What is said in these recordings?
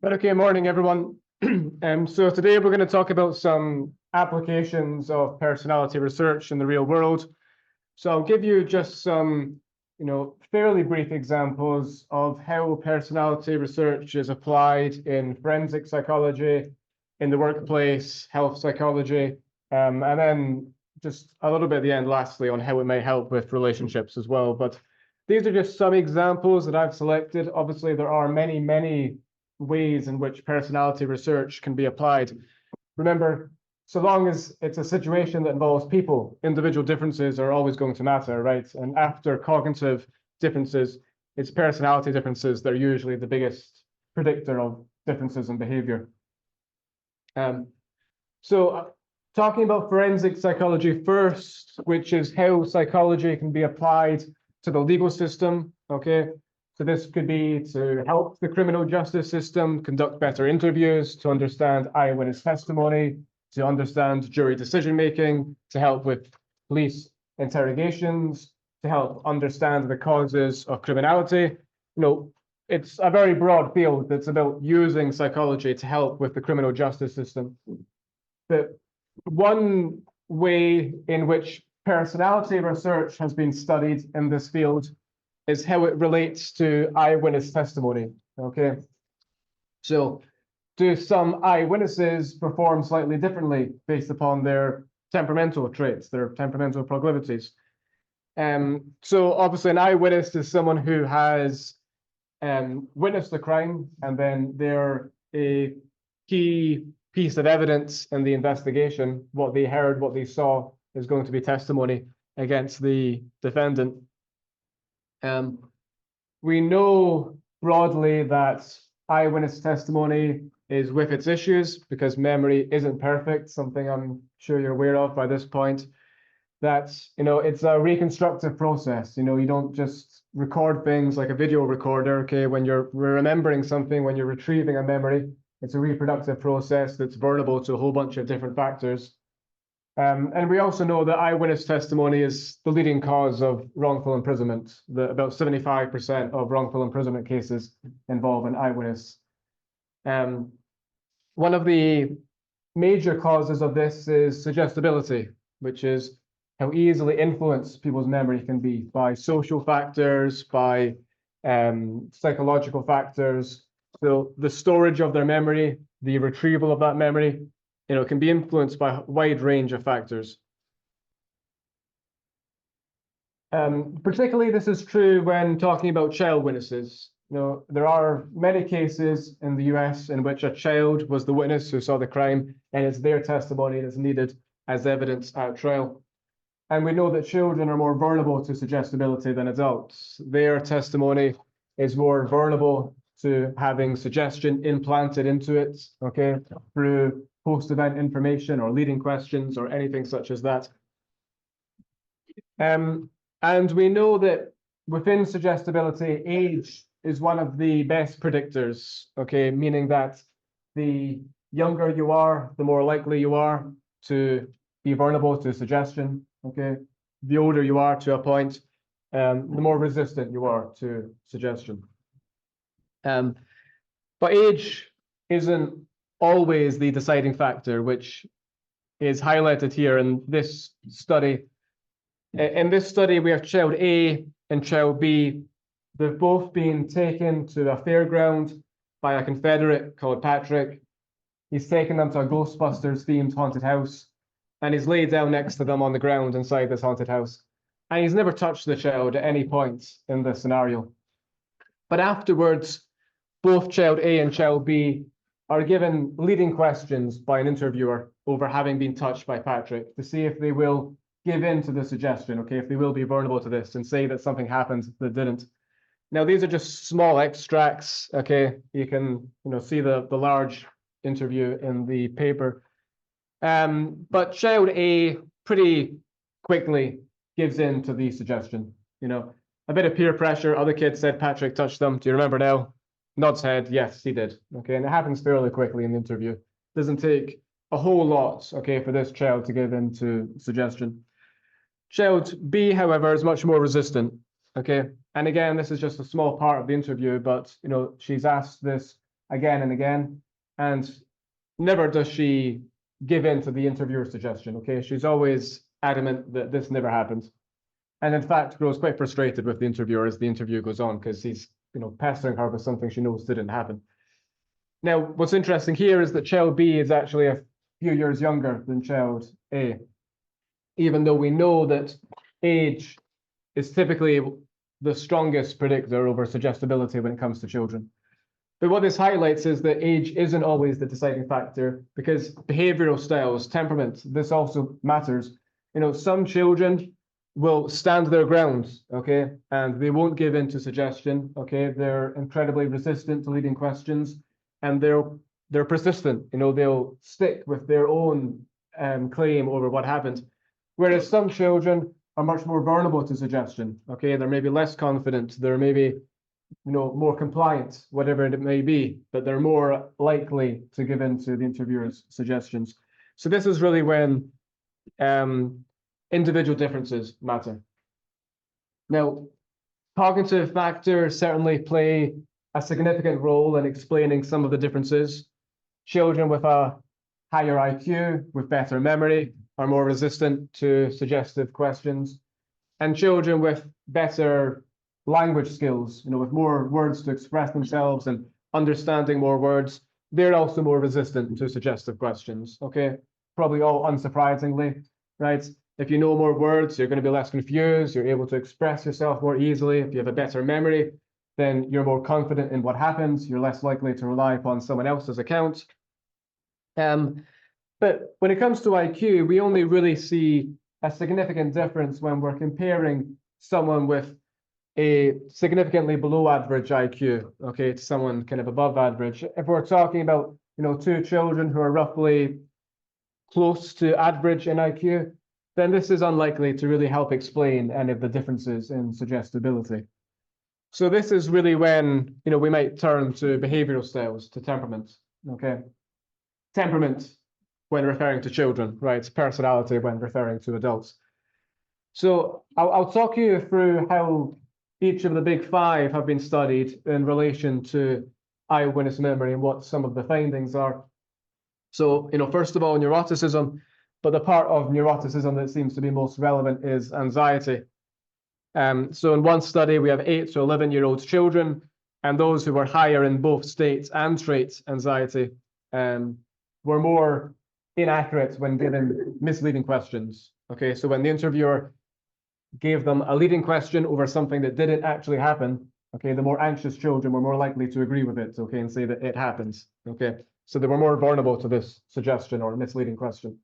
Okay, morning everyone. So today we're going to talk about some applications of personality research in the real world. So I'll give you just some, fairly brief examples of how personality research is applied in forensic psychology, in the workplace, health psychology, and then just a little bit at the end, lastly, on how it may help with relationships as well. But these are just some examples that I've selected. Obviously, there are many, many ways in which personality research can be applied. Remember, so long as it's a situation that involves people, individual differences are always going to matter, right? And after cognitive differences, it's personality differences that are usually the biggest predictor of differences in behavior. Talking about forensic psychology first, which is how psychology can be applied to the legal system, okay? So this could be to help the criminal justice system conduct better interviews, to understand eyewitness testimony, to understand jury decision-making, to help with police interrogations, to help understand the causes of criminality. It's a very broad field that's about using psychology to help with the criminal justice system. But one way in which personality research has been studied in this field is how it relates to eyewitness testimony, okay? So do some eyewitnesses perform slightly differently based upon their temperamental traits, their temperamental proclivities? So obviously an eyewitness is someone who has witnessed the crime, and then they're a key piece of evidence in the investigation. What they heard, what they saw is going to be testimony against the defendant. We know broadly that eyewitness testimony is with its issues because memory isn't perfect, something I'm sure you're aware of by this point. That, it's a reconstructive process. You don't just record things like a video recorder, okay? When you're remembering something, when you're retrieving a memory, it's a reproductive process that's vulnerable to a whole bunch of different factors. And we also know that eyewitness testimony is the leading cause of wrongful imprisonment. About 75% of wrongful imprisonment cases involve an eyewitness. One of the major causes of this is suggestibility, which is how easily influenced people's memory can be by social factors, by psychological factors. So the storage of their memory, the retrieval of that memory, can be influenced by a wide range of factors. Particularly, this is true when talking about child witnesses. There are many cases in the US in which a child was the witness who saw the crime, and it's their testimony that's needed as evidence at trial. And we know that children are more vulnerable to suggestibility than adults. Their testimony is more vulnerable to having suggestion implanted into it, okay, through post-event information or leading questions or anything such as that. And we know that within suggestibility, age is one of the best predictors, okay, meaning that the younger you are, the more likely you are to be vulnerable to suggestion, okay? The older you are to a point, the more resistant you are to suggestion. But age isn't always the deciding factor, which is highlighted here in this study. In this study, we have child A and child B. They've both been taken to a fairground by a Confederate called Patrick. He's taken them to a Ghostbusters-themed haunted house, and he's laid down next to them on the ground inside this haunted house. And he's never touched the child at any point in this scenario. But afterwards, both child A and child B are given leading questions by an interviewer over having been touched by Patrick to see if they will give in to the suggestion, okay, if they will be vulnerable to this and say that something happened that didn't. Now, these are just small extracts, okay? You can, see the large interview in the paper. But child A pretty quickly gives in to the suggestion, a bit of peer pressure. Other kids said Patrick touched them. Do you remember now? Nods head, yes, he did. Okay, and it happens fairly quickly in the interview. Doesn't take a whole lot, okay, for this child to give in to suggestion. Child B, however, is much more resistant, okay? And again, this is just a small part of the interview, but, she's asked this again and again, and never does she give in to the interviewer's suggestion, okay? She's always adamant that this never happened. And in fact, grows quite frustrated with the interviewer as the interview goes on because he's, pestering her with something she knows didn't happen. Now, what's interesting here is that child B is actually a few years younger than child A, even though we know that age is typically the strongest predictor over suggestibility when it comes to children. But what this highlights is that age isn't always the deciding factor because behavioral styles, temperament, this also matters. Some children will stand their ground, okay, and they won't give in to suggestion, okay. They're incredibly resistant to leading questions, and they're persistent. They'll stick with their own claim over what happened. Whereas some children are much more vulnerable to suggestion, okay. They're maybe less confident. They're maybe more compliant, whatever it may be, but they're more likely to give in to the interviewer's suggestions. So this is really when individual differences matter. Now, cognitive factors certainly play a significant role in explaining some of the differences. Children with a higher IQ, with better memory, are more resistant to suggestive questions. And children with better language skills, with more words to express themselves and understanding more words, they're also more resistant to suggestive questions, okay? Probably all unsurprisingly, right? If you know more words, you're going to be less confused, you're able to express yourself more easily. If you have a better memory, then you're more confident in what happens, you're less likely to rely upon someone else's account. But when it comes to IQ, we only really see a significant difference when we're comparing someone with a significantly below average IQ, okay, to someone kind of above average. If we're talking about, two children who are roughly close to average in IQ, then this is unlikely to really help explain any of the differences in suggestibility. So this is really when, we might turn to behavioral styles, to temperament, okay? Temperament when referring to children, right? Personality when referring to adults. So I'll talk you through how each of the big five have been studied in relation to eyewitness memory and what some of the findings are. So, first of all, neuroticism, but the part of neuroticism that seems to be most relevant is anxiety. So in one study, we have 8 to 11-year-old children, and those who were higher in both states and traits anxiety were more inaccurate when given misleading questions. Okay, so when the interviewer gave them a leading question over something that didn't actually happen, okay, the more anxious children were more likely to agree with it, okay, and say that it happens, okay. So they were more vulnerable to this suggestion or misleading question.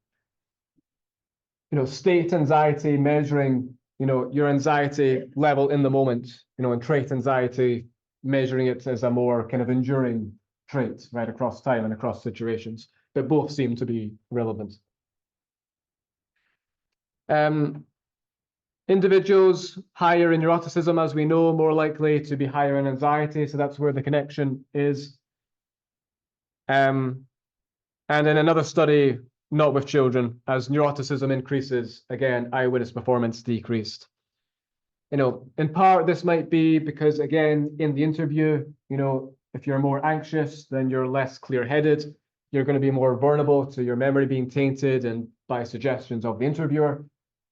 State anxiety, measuring, your anxiety level in the moment, and trait anxiety, measuring it as a more kind of enduring trait, right, across time and across situations. But both seem to be relevant. Individuals higher in neuroticism, as we know, more likely to be higher in anxiety. So that's where the connection is. And in another study, not with children, as neuroticism increases, again, eyewitness performance decreased. In part, this might be because, again, in the interview, if you're more anxious, then you're less clear-headed. You're going to be more vulnerable to your memory being tainted and by suggestions of the interviewer.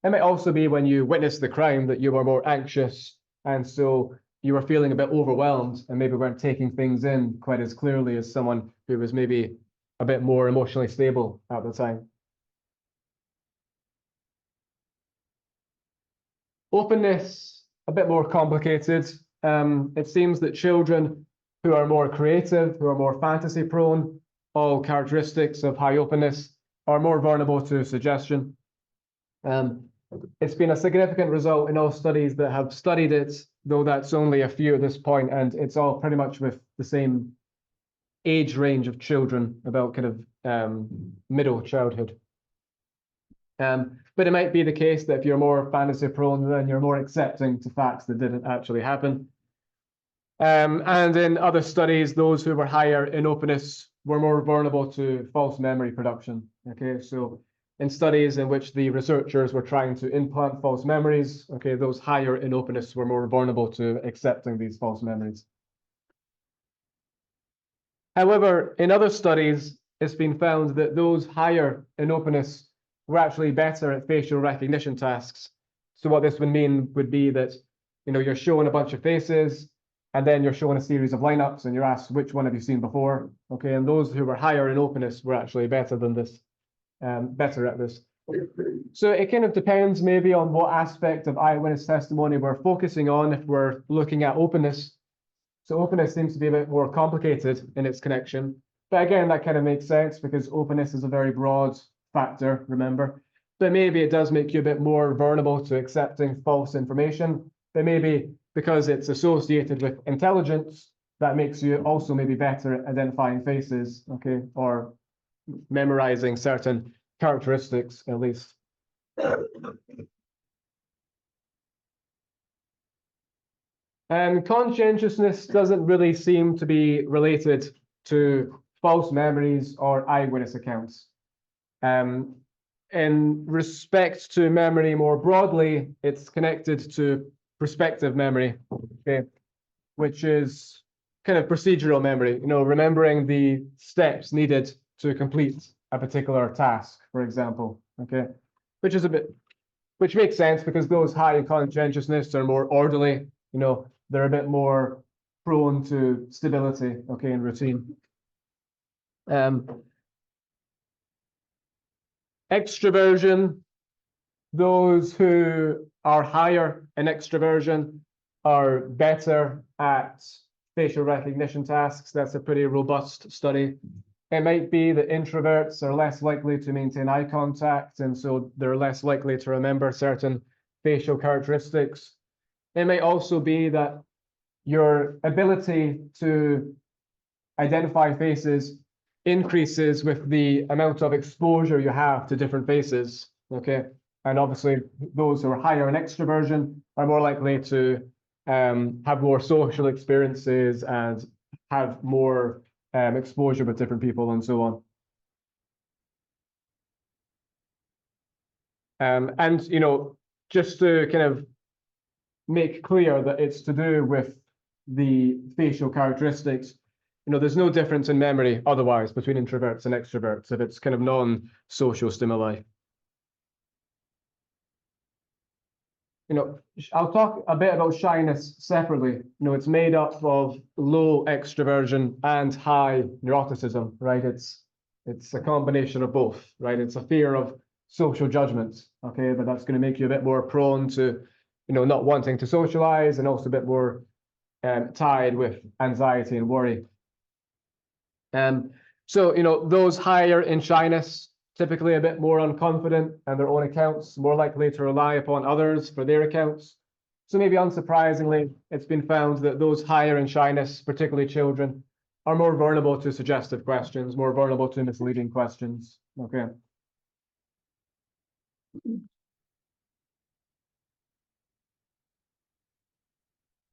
It might also be when you witnessed the crime that you were more anxious, and so you were feeling a bit overwhelmed and maybe weren't taking things in quite as clearly as someone who was maybe a bit more emotionally stable at the time. Openness, a bit more complicated. It seems that children who are more creative, who are more fantasy prone, all characteristics of high openness, are more vulnerable to suggestion. It's been a significant result in all studies that have studied it, though that's only a few at this point, and it's all pretty much with the same age range of children, about kind of middle childhood. But it might be the case that if you're more fantasy prone, then you're more accepting to facts that didn't actually happen. And in other studies, those who were higher in openness were more vulnerable to false memory production. Okay, so in studies in which the researchers were trying to implant false memories, okay, those higher in openness were more vulnerable to accepting these false memories. However, in other studies, it's been found that those higher in openness were actually better at facial recognition tasks. So what this would mean would be that, you're showing a bunch of faces, and then you're showing a series of lineups, and you're asked, which one have you seen before? Okay, and those who were higher in openness were actually better than this, better at this. So it kind of depends maybe on what aspect of eyewitness testimony we're focusing on if we're looking at openness. So openness seems to be a bit more complicated in its connection. But again, that kind of makes sense because openness is a very broad factor, remember. But maybe it does make you a bit more vulnerable to accepting false information. But maybe because it's associated with intelligence, that makes you also maybe better at identifying faces, okay, or memorizing certain characteristics at least. And conscientiousness doesn't really seem to be related to false memories or eyewitness accounts. In respect to memory more broadly, it's connected to prospective memory, okay, which is kind of procedural memory, remembering the steps needed to complete a particular task, for example, okay, which makes sense because those high in conscientiousness are more orderly, they're a bit more prone to stability, okay, and routine. Extroversion, those who are higher in extroversion are better at facial recognition tasks. That's a pretty robust study. It might be that introverts are less likely to maintain eye contact, and so they're less likely to remember certain facial characteristics. It might also be that your ability to identify faces increases with the amount of exposure you have to different faces, okay? And obviously, those who are higher in extroversion are more likely to have more social experiences and have more exposure with different people and so on. And, just to kind of make clear that it's to do with the facial characteristics, there's no difference in memory otherwise between introverts and extroverts if it's kind of non-social stimuli. I'll talk a bit about shyness separately. It's made up of low extroversion and high neuroticism, right? It's a combination of both, right? It's a fear of social judgment, okay? But that's going to make you a bit more prone to, not wanting to socialize and also a bit more tied with anxiety and worry. So, those higher in shyness, typically a bit more unconfident and their own accounts, more likely to rely upon others for their accounts. So maybe unsurprisingly, it's been found that those higher in shyness, particularly children, are more vulnerable to suggestive questions, more vulnerable to misleading questions, okay?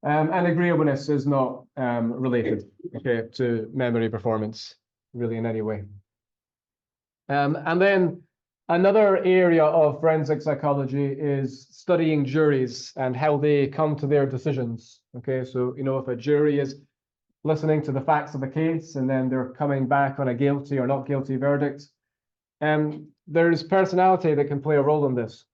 And agreeableness is not related, okay, to memory performance, really in any way. And then another area of forensic psychology is studying juries and how they come to their decisions. Okay, so if a jury is listening to the facts of the case and then they're coming back on a guilty or not guilty verdict, there's personality that can play a role in this.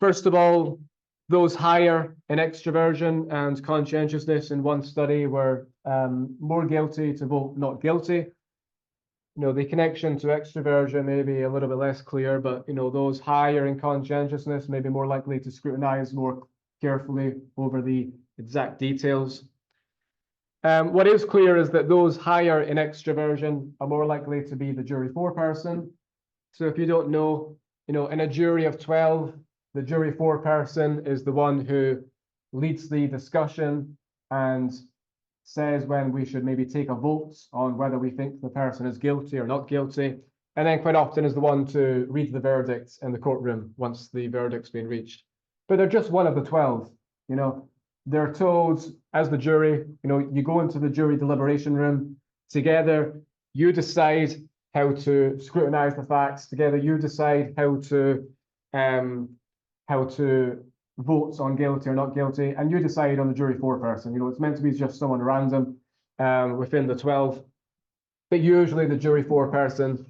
First of all, those higher in extroversion and conscientiousness in one study were more guilty to vote not guilty. The connection to extroversion may be a little bit less clear, but those higher in conscientiousness may be more likely to scrutinize more carefully over the exact details. What is clear is that those higher in extroversion are more likely to be the jury foreperson. So if you don't know, in a jury of 12, the jury foreperson is the one who leads the discussion and says when we should maybe take a vote on whether we think the person is guilty or not guilty, and then quite often is the one to read the verdict in the courtroom once the verdict's been reached. But they're just one of the 12, they're told as the jury, you go into the jury deliberation room together, you decide how to scrutinize the facts together, you decide how to vote on guilty or not guilty, and you decide on the jury foreperson. It's meant to be just someone random, within the 12. But usually the jury foreperson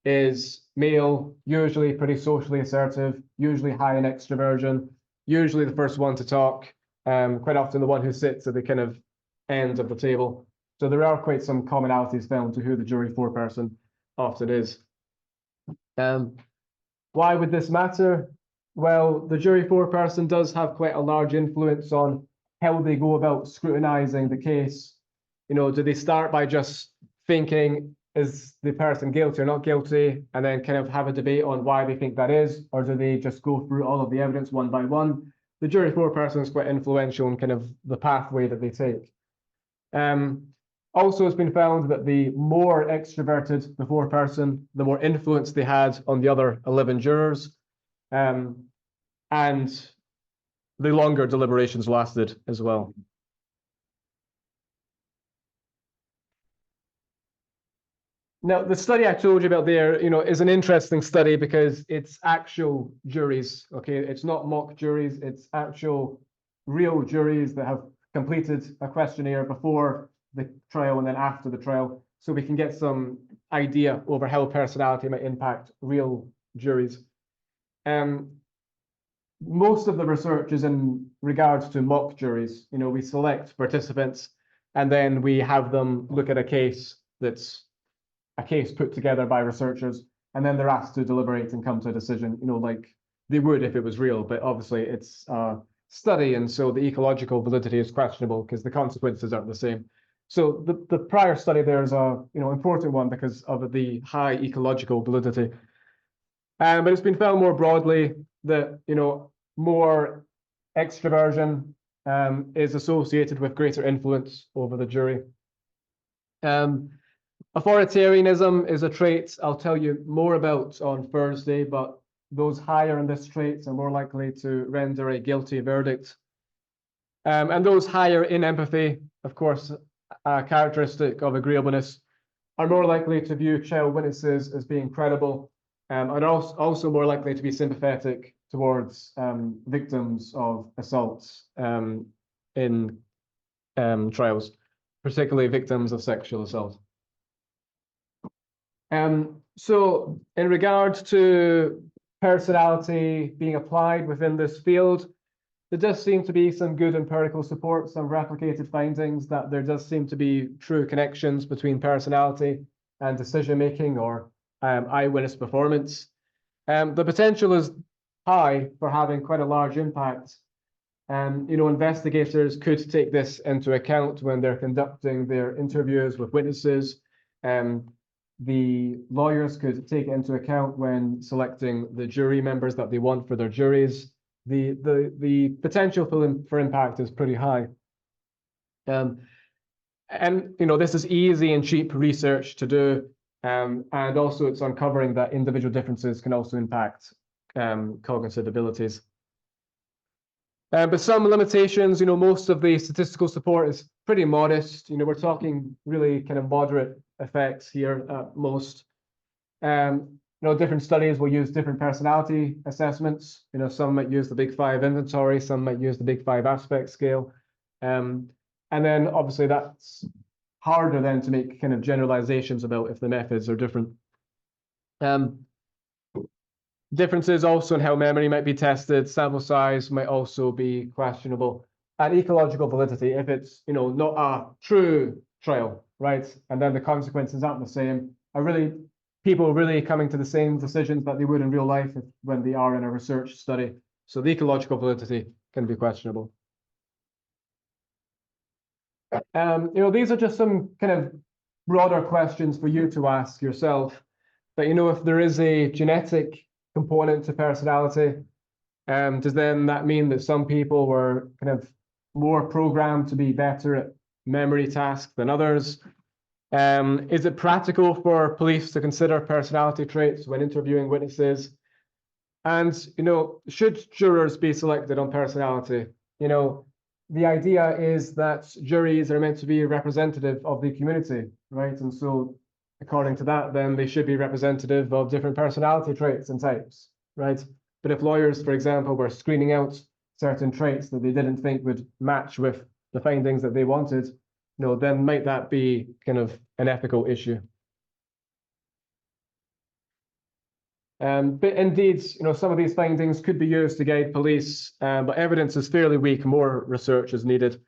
is male, usually pretty socially assertive, usually high in extroversion, usually the first one to talk, quite often the one who sits at the kind of end of the table. So there are quite some commonalities found to who the jury foreperson often is. Why would this matter? Well, the jury foreperson does have quite a large influence on how they go about scrutinizing the case. Do they start by just thinking, is the person guilty or not guilty, and then kind of have a debate on why they think that is, or do they just go through all of the evidence one by one? The jury foreperson is quite influential in kind of the pathway that they take. Also, it's been found that the more extroverted the foreperson, the more influence they had on the other 11 jurors, and the longer deliberations lasted as well. Now, the study I told you about there, is an interesting study because it's actual juries, okay? It's not mock juries, it's actual real juries that have completed a questionnaire before the trial and then after the trial, so we can get some idea over how personality might impact real juries. Most of the research is in regards to mock juries. We select participants and then we have them look at a case that's a case put together by researchers, and then they're asked to deliberate and come to a decision, like they would if it was real, but obviously it's a study, and so the ecological validity is questionable because the consequences aren't the same. So the prior study there is a important one because of the high ecological validity. But it's been found more broadly that more extroversion is associated with greater influence over the jury. Authoritarianism is a trait I'll tell you more about on Thursday, but those higher in this trait are more likely to render a guilty verdict. And those higher in empathy, of course, a characteristic of agreeableness, are more likely to view child witnesses as being credible, and are also more likely to be sympathetic towards victims of assaults in trials, particularly victims of sexual assault. So in regards to personality being applied within this field, there does seem to be some good empirical support, some replicated findings that there does seem to be true connections between personality and decision-making or eyewitness performance. The potential is high for having quite a large impact. Investigators could take this into account when they're conducting their interviews with witnesses. The lawyers could take it into account when selecting the jury members that they want for their juries. The potential for impact is pretty high. And this is easy and cheap research to do. And also it's uncovering that individual differences can also impact cognitive abilities. But some limitations, most of the statistical support is pretty modest. We're talking really kind of moderate effects here at most. Different studies will use different personality assessments. Some might use the Big Five inventory, some might use the Big Five aspect scale. And then obviously that's harder then to make kind of generalizations about if the methods are different. Differences also in how memory might be tested, sample size might also be questionable, and ecological validity, if it's not a true trial, right? And then the consequences aren't the same. Are people really coming to the same decisions that they would in real life when they are in a research study? So the ecological validity can be questionable. These are just some kind of broader questions for you to ask yourself. But if there is a genetic component to personality, does then that mean that some people were kind of more programmed to be better at memory tasks than others? Is it practical for police to consider personality traits when interviewing witnesses? And should jurors be selected on personality? The idea is that juries are meant to be representative of the community, right? And so according to that, then they should be representative of different personality traits and types, right? But if lawyers, for example, were screening out certain traits that they didn't think would match with the findings that they wanted, then might that be kind of an ethical issue? But indeed, some of these findings could be used to guide police, but evidence is fairly weak. More research is needed.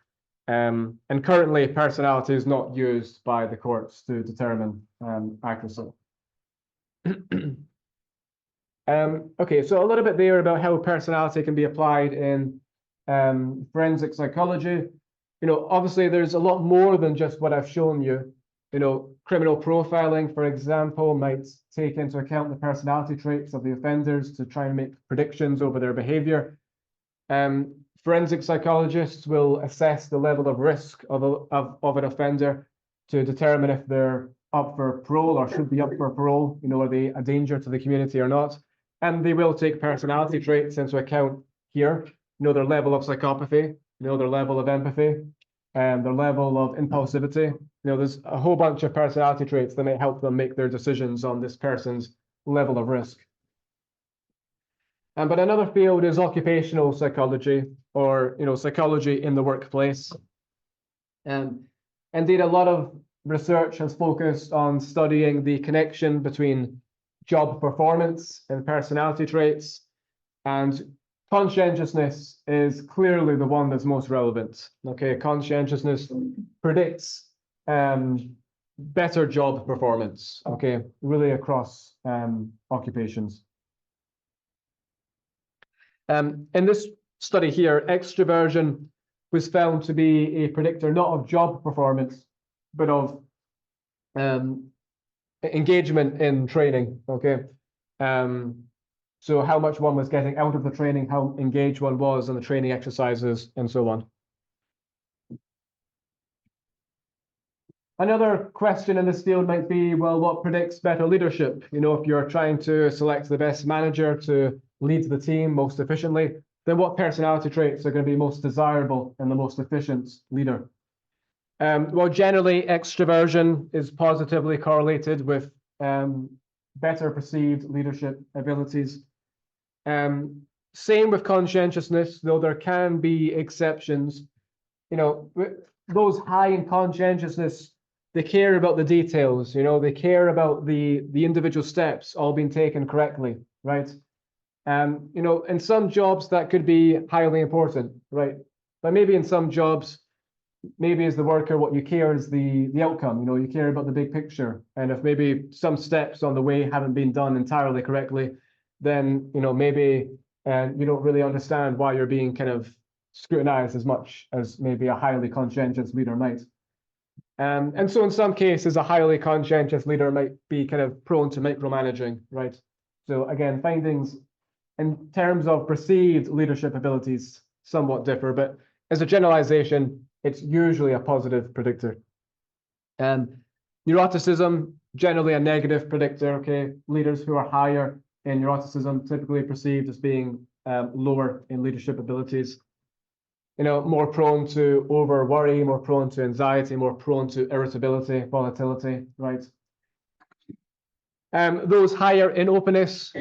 And currently, personality is not used by the courts to determine accuracy. Okay, so a little bit there about how personality can be applied in forensic psychology. Obviously, there's a lot more than just what I've shown you. Criminal profiling, for example, might take into account the personality traits of the offenders to try and make predictions over their behavior. Forensic psychologists will assess the level of risk of an offender to determine if they're up for parole or should be up for parole. Are they a danger to the community or not? And they will take personality traits into account here. Their level of psychopathy, their level of empathy, and their level of impulsivity. There's a whole bunch of personality traits that may help them make their decisions on this person's level of risk. But another field is occupational psychology, or psychology in the workplace. Indeed, a lot of research has focused on studying the connection between job performance and personality traits, and conscientiousness is clearly the one that's most relevant. Okay, conscientiousness predicts better job performance, okay, really across occupations. In this study here, extroversion was found to be a predictor not of job performance, but of engagement in training, okay? So how much one was getting out of the training, how engaged one was in the training exercises, and so on. Another question in this field might be, well, what predicts better leadership? If you're trying to select the best manager to lead the team most efficiently, then what personality traits are going to be most desirable and the most efficient leader? Well, generally, extroversion is positively correlated with better perceived leadership abilities. Same with conscientiousness, though there can be exceptions. Those high in conscientiousness, they care about the details, they care about the individual steps all being taken correctly, right? In some jobs that could be highly important, right? But maybe in some jobs, maybe as the worker, what you care is the outcome, you care about the big picture. And if maybe some steps on the way haven't been done entirely correctly, then, maybe you don't really understand why you're being kind of scrutinized as much as maybe a highly conscientious leader might. And so in some cases, a highly conscientious leader might be kind of prone to micromanaging, right? So again, findings in terms of perceived leadership abilities somewhat differ, but as a generalization, it's usually a positive predictor. Neuroticism, generally a negative predictor, okay? Leaders who are higher in neuroticism typically perceived as being lower in leadership abilities. More prone to over worry, more prone to anxiety, more prone to irritability, volatility, right? Those higher in openness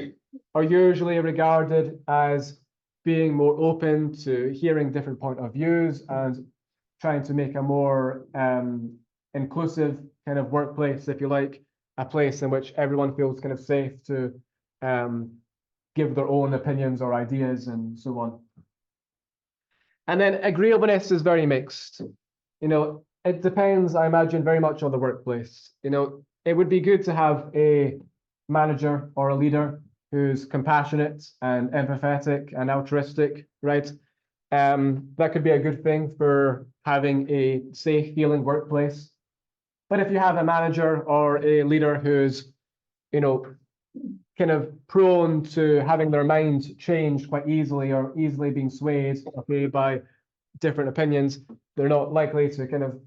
are usually regarded as being more open to hearing different point of views and trying to make a more inclusive kind of workplace, if you like, a place in which everyone feels kind of safe to give their own opinions or ideas and so on. And then agreeableness is very mixed. It depends, I imagine, very much on the workplace. It would be good to have a manager or a leader who's compassionate and empathetic and altruistic, right? That could be a good thing for having a safe feeling workplace. But if you have a manager or a leader who's, kind of prone to having their mind changed quite easily or easily being swayed, okay, by different opinions, they're not likely to kind of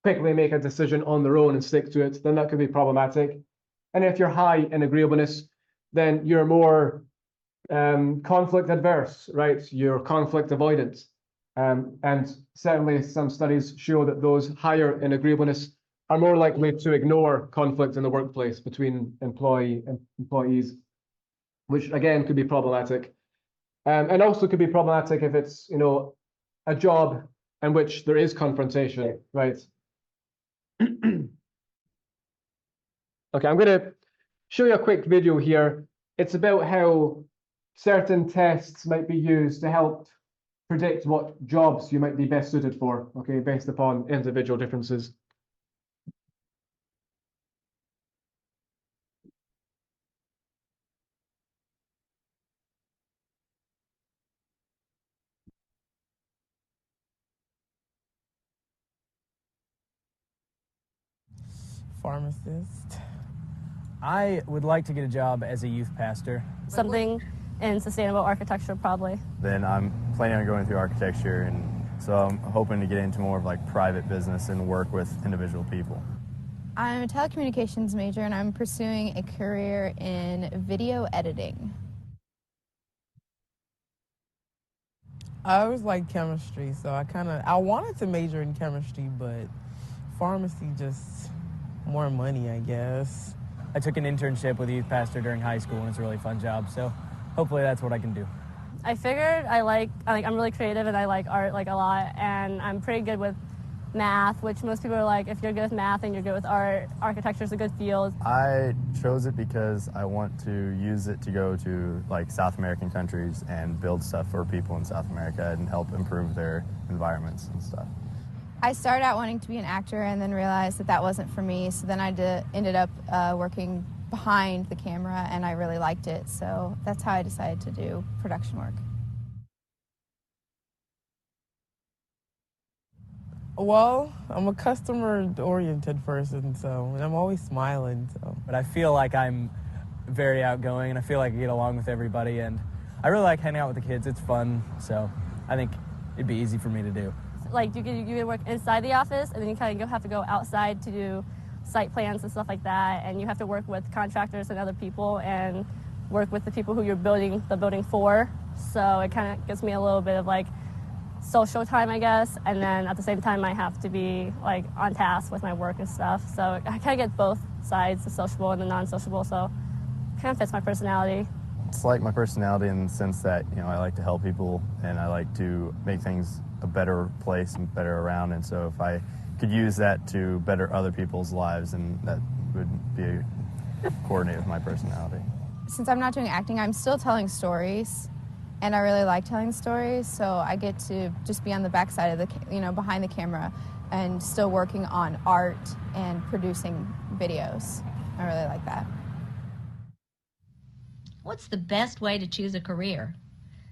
quickly make a decision on their own and stick to it, then that could be problematic. And if you're high in agreeableness, then you're more conflict adverse, right? You're conflict avoidant. And certainly some studies show that those higher in agreeableness are more likely to ignore conflict in the workplace between employee and employees, which again could be problematic. And also could be problematic if it's, a job in which there is confrontation, right? Okay, I'm going to show you a quick video here. It's about how certain tests might be used to help predict what jobs you might be best suited for, okay, based upon individual differences. Pharmacist. I would like to get a job as a youth pastor. Something in sustainable architecture, probably. Then I'm planning on going through architecture, and so I'm hoping to get into more of like private business and work with individual people. I'm a telecommunications major and I'm pursuing a career in video editing. I always liked chemistry, so I wanted to major in chemistry, but pharmacy just more money, I guess. I took an internship with a youth pastor during high school, and it's a really fun job, so hopefully that's what I can do. I figured I'm really creative and I like art like a lot, and I'm pretty good with math, which most people are like, if you're good with math and you're good with art, architecture is a good field. I chose it because I want to use it to go to like South American countries and build stuff for people in South America and help improve their environments and stuff. I started out wanting to be an actor and then realized that that wasn't for me, so then I ended up working behind the camera and I really liked it, so that's how I decided to do production work. Well, I'm a customer-oriented person, and I'm always smiling, so. But I feel like I'm very outgoing, and I feel like I get along with everybody, and I really like hanging out with the kids. It's fun, so I think it'd be easy for me to do. Like you can work inside the office, and then you kind of have to go outside to do site plans and stuff like that, and you have to work with contractors and other people and work with the people who you're building the building for. So it kind of gives me a little bit of like social time, I guess, and then at the same time I have to be like on task with my work and stuff. So I kind of get both sides, the sociable and the non-sociable, so it kind of fits my personality. It's like my personality in the sense that, you know, I like to help people and I like to make things a better place and better around, and so if I could use that to better other people's lives, and that would be coordinated with my personality. Since I'm not doing acting, I'm still telling stories, and I really like telling stories, so I get to just be on the backside of behind the camera and still working on art and producing videos. I really like that. What's the best way to choose a career?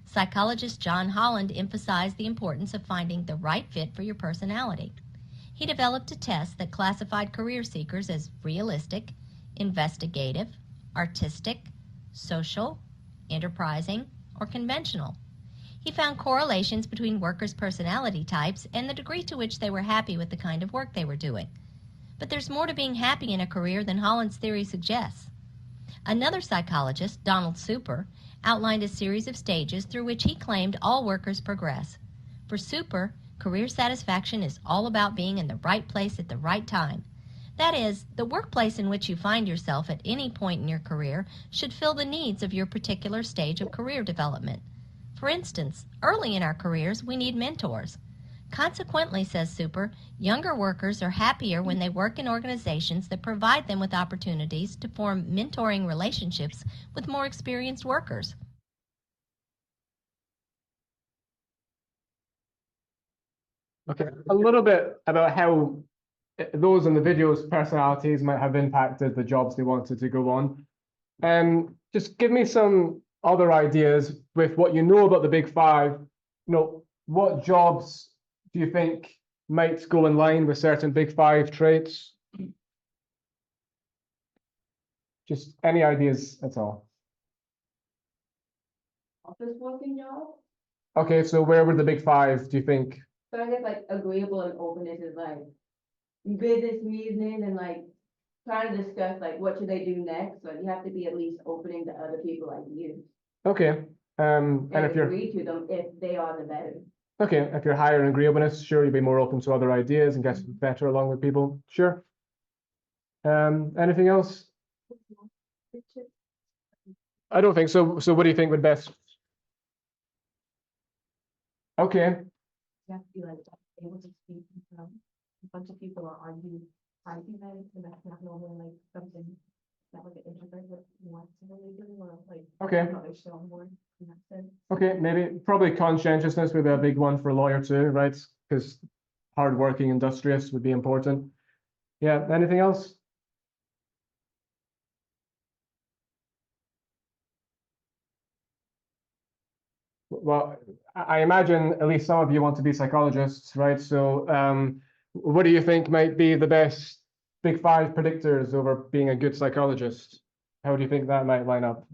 Psychologist John Holland emphasized the importance of finding the right fit for your personality. He developed a test that classified career seekers as realistic, investigative, artistic, social, enterprising, or conventional. He found correlations between workers' personality types and the degree to which they were happy with the kind of work they were doing. But there's more to being happy in a career than Holland's theory suggests. Another psychologist, Donald Super, outlined a series of stages through which he claimed all workers progress. For Super, career satisfaction is all about being in the right place at the right time. That is, the workplace in which you find yourself at any point in your career should fill the needs of your particular stage of career development. For instance, early in our careers, we need mentors. Consequently, says Super, younger workers are happier when they work in organizations that provide them with opportunities to form mentoring relationships with more experienced workers. Okay, a little bit about how those in the video's personalities might have impacted the jobs they wanted to go on. Just give me some other ideas with what you know about the Big Five. You know, what jobs do you think might go in line with certain Big Five traits? Just any ideas at all. Office working job. Okay, so where were the Big Five, do you think? So I guess like agreeable and openness is like business meeting and like trying to discuss like what should they do next. So you have to be at least opening to other people like you. Okay. And if you're agree to them if they are the better. okay, if you're higher in agreeableness, sure, you'll be more open to other ideas and get better along with people. Sure. Anything else? I don't think so. So what do you think would best? Okay. You have to be like able to speak in front. A bunch of people are arguing think that's not normally like something that like an introvert would want to really do, or like. Okay. Probably show more in that sense. Okay, maybe probably conscientiousness would be a big one for a lawyer too, right? Because hardworking, industrious would be important. Yeah, anything else? Well, I imagine at least some of you want to be psychologists, right? So what do you think might be the best big five predictors over being a good psychologist? How do you think that might line up?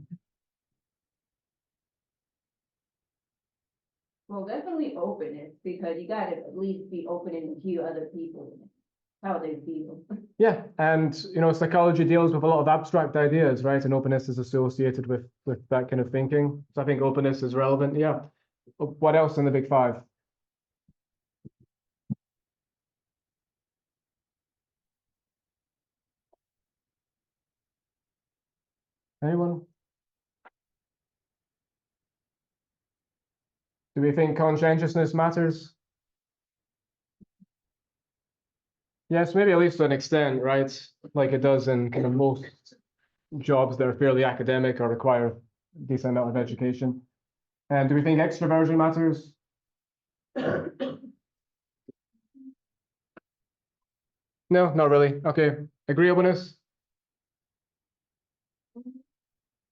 Well, definitely openness, because you gotta at least be open and hear other people, how they feel. Yeah, and psychology deals with a lot of abstract ideas, right? And openness is associated with that kind of thinking. So I think openness is relevant. Yeah. What else in the big five? Anyone? Do we think conscientiousness matters? Yes, maybe at least to an extent, right? Like it does in kind of most jobs that are fairly academic or require a decent amount of education. And do we think extroversion matters? No, not really. Okay. Agreeableness?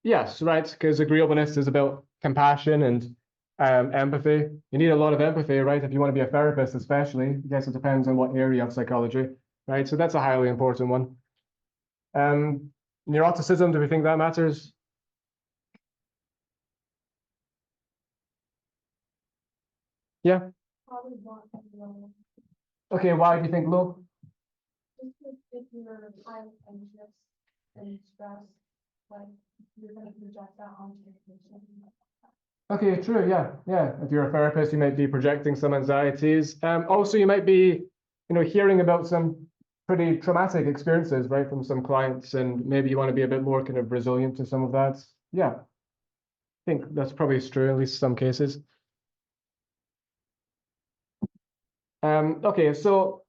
Yes, right, because agreeableness is about compassion and empathy. You need a lot of empathy, right? If you want to be a therapist, especially. I guess it depends on what area of psychology, right? So that's a highly important one. Neuroticism, do we think that matters? Yeah. Probably not low. Okay, why do you think low? Just if you're highly anxious and stressed, like you're gonna project that onto your patient. Okay, true. Yeah, yeah. If you're a therapist, you might be projecting some anxieties. Also, you might be, hearing about some pretty traumatic experiences, right, from some clients, and maybe you want to be a bit more kind of resilient to some of that. Yeah, I think that's probably true, at least some cases. Okay, so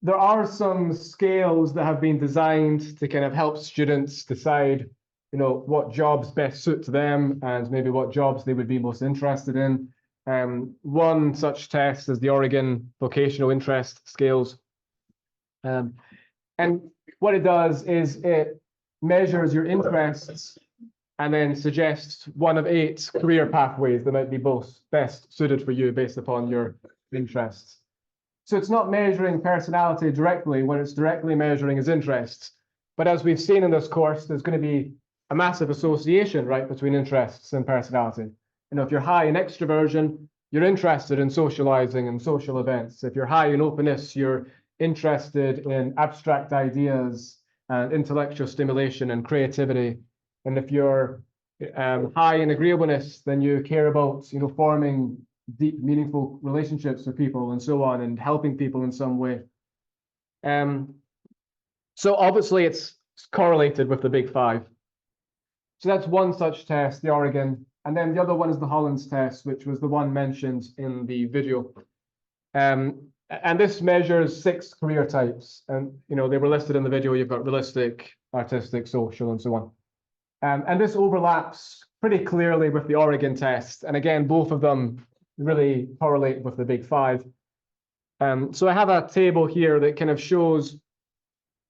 there are some scales that have been designed to kind of help students decide, what jobs best suit to them and maybe what jobs they would be most interested in. One such test is the Oregon Vocational Interest Scales. And what it does is it measures your interests and then suggests one of 8 career pathways that might be best suited for you based upon your interests. So it's not measuring personality directly. What it's directly measuring is interests. But as we've seen in this course, there's going to be a massive association, right, between interests and personality. If you're high in extroversion, you're interested in socializing and social events. If you're high in openness, you're interested in abstract ideas and intellectual stimulation and creativity. And if you're high in agreeableness, then you care about, forming deep, meaningful relationships with people and so on, and helping people in some way. So obviously it's correlated with the big five. So that's one such test, the Oregon. And then the other one is the Holland's test, which was the one mentioned in the video. And this measures 6 career types. And, they were listed in the video. You've got realistic, artistic, social, and so on. And this overlaps pretty clearly with the Oregon test. And again, both of them really correlate with the big five. So I have a table here that kind of shows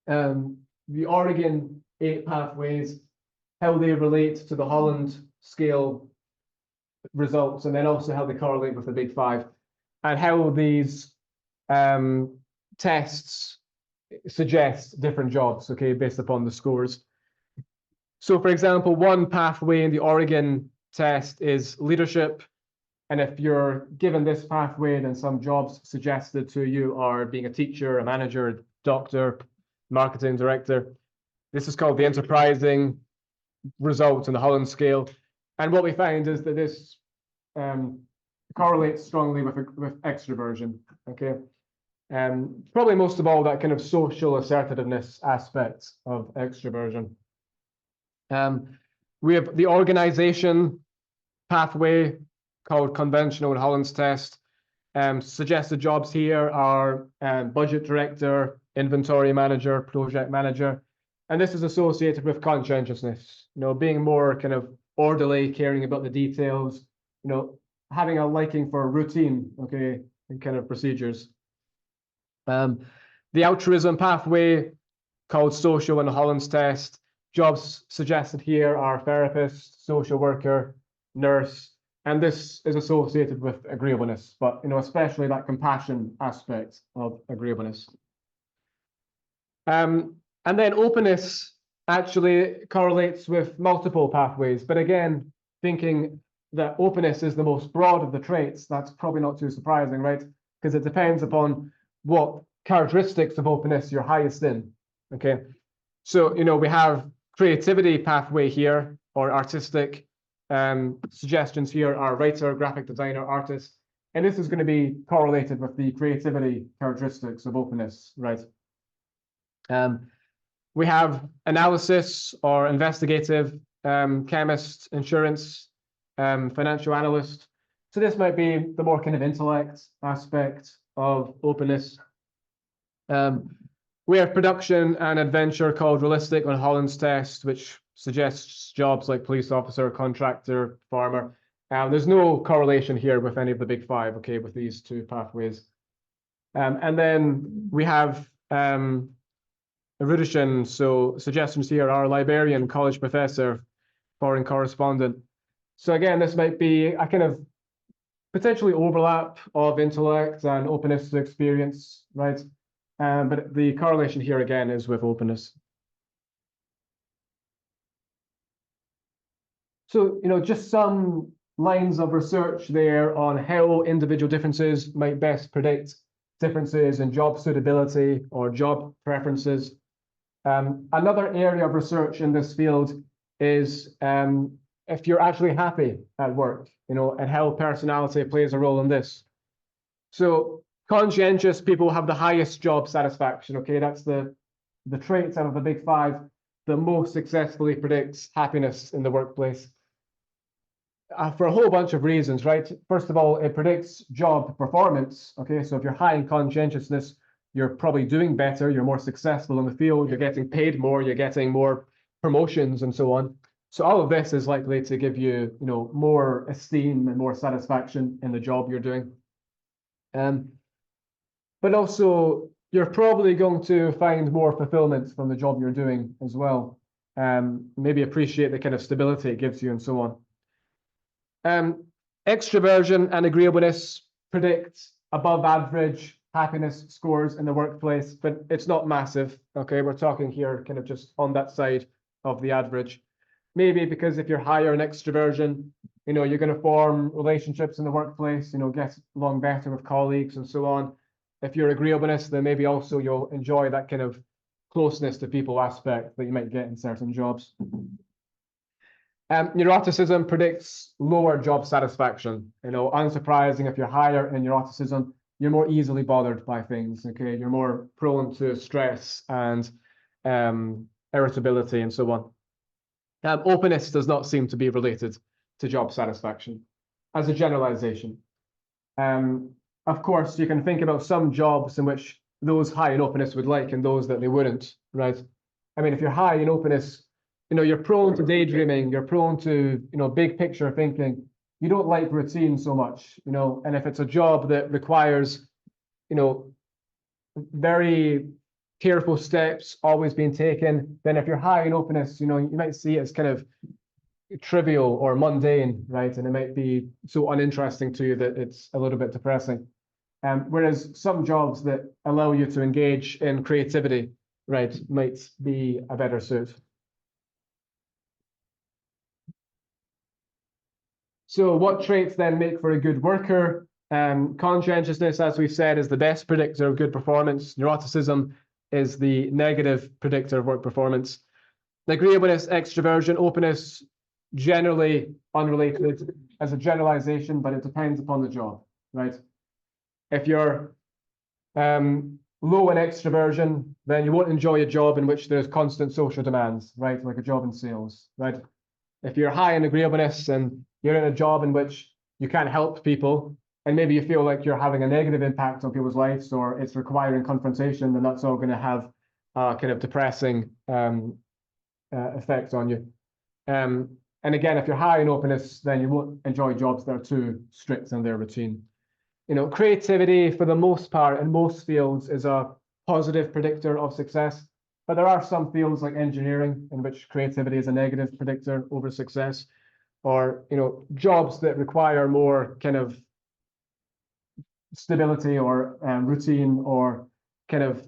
the Oregon 8 pathways, how they relate to the Holland scale results, and then also how they correlate with the big five, and how these tests suggest different jobs, okay, based upon the scores. So for example, one pathway in the Oregon test is leadership. And if you're given this pathway, then some jobs suggested to you are being a teacher, a manager, a doctor, marketing director. This is called the enterprising result in the Holland scale. And what we find is that this correlates strongly with extroversion, okay? Probably most of all that kind of social assertiveness aspect of extroversion. We have the organization pathway called conventional in Holland's test. Suggested jobs here are budget director, inventory manager, project manager. And this is associated with conscientiousness, being more kind of orderly, caring about the details, having a liking for routine, okay, and kind of procedures. The altruism pathway, called social in the Holland's test, jobs suggested here are therapist, social worker, nurse, and this is associated with agreeableness, but especially that compassion aspect of agreeableness. And then openness actually correlates with multiple pathways, but again, thinking that openness is the most broad of the traits, that's probably not too surprising, right? Because it depends upon what characteristics of openness you're highest in, okay? So, we have creativity pathway here, or artistic. Suggestions here are writer, graphic designer, artist, and this is going to be correlated with the creativity characteristics of openness, right? We have analysis or investigative, chemist, insurance, financial analyst. So this might be the more kind of intellect aspect of openness. We have production and adventure called realistic on Holland's test, which suggests jobs like police officer, contractor, farmer. There's no correlation here with any of the big five, okay, with these two pathways. And then we have erudition. So suggestions here are librarian, college professor, foreign correspondent. So again, this might be a kind of potentially overlap of intellect and openness to experience, right? But the correlation here again is with openness. So, just some lines of research there on how individual differences might best predict differences in job suitability or job preferences. Another area of research in this field is if you're actually happy at work, and how personality plays a role in this. So conscientious people have the highest job satisfaction, okay? That's the traits out of the big five that most successfully predicts happiness in the workplace. For a whole bunch of reasons, right? First of all, it predicts job performance, okay? So if you're high in conscientiousness, you're probably doing better, you're more successful in the field, you're getting paid more, you're getting more promotions and so on. So all of this is likely to give you, more esteem and more satisfaction in the job you're doing. But also, you're probably going to find more fulfillment from the job you're doing as well. Maybe appreciate the kind of stability it gives you and so on. Extroversion and agreeableness predict above average happiness scores in the workplace, but it's not massive, okay? We're talking here kind of just on that side of the average. Maybe because if you're higher in extroversion, you're going to form relationships in the workplace, get along better with colleagues and so on. If you're agreeableness, then maybe also you'll enjoy that kind of closeness to people aspect that you might get in certain jobs. Neuroticism predicts lower job satisfaction. Unsurprising, if you're higher in neuroticism, you're more easily bothered by things, okay? You're more prone to stress and irritability and so on. Openness does not seem to be related to job satisfaction as a generalization. Of course, you can think about some jobs in which those high in openness would like and those that they wouldn't, right? I mean, if you're high in openness, you're prone to daydreaming, you're prone to, big picture thinking. You don't like routine so much, and if it's a job that requires, very careful steps always being taken, then if you're high in openness, you might see it as kind of trivial or mundane, right? And it might be so uninteresting to you that it's a little bit depressing. Whereas some jobs that allow you to engage in creativity, right, might be a better suit. So what traits then make for a good worker? Conscientiousness, as we've said, is the best predictor of good performance. Neuroticism is the negative predictor of work performance. Agreeableness, extroversion, openness, generally unrelated as a generalization, but it depends upon the job, right? If you're low in extroversion, then you won't enjoy a job in which there's constant social demands, right? Like a job in sales, right? If you're high in agreeableness and you're in a job in which you can't help people, and maybe you feel like you're having a negative impact on people's lives, or it's requiring confrontation, then that's all going to have a kind of depressing effect on you. And again, if you're high in openness, then you won't enjoy jobs that are too strict in their routine. You know, creativity, for the most part, in most fields, is a positive predictor of success. But there are some fields like engineering in which creativity is a negative predictor over success, or, you know, jobs that require more kind of stability or routine, or kind of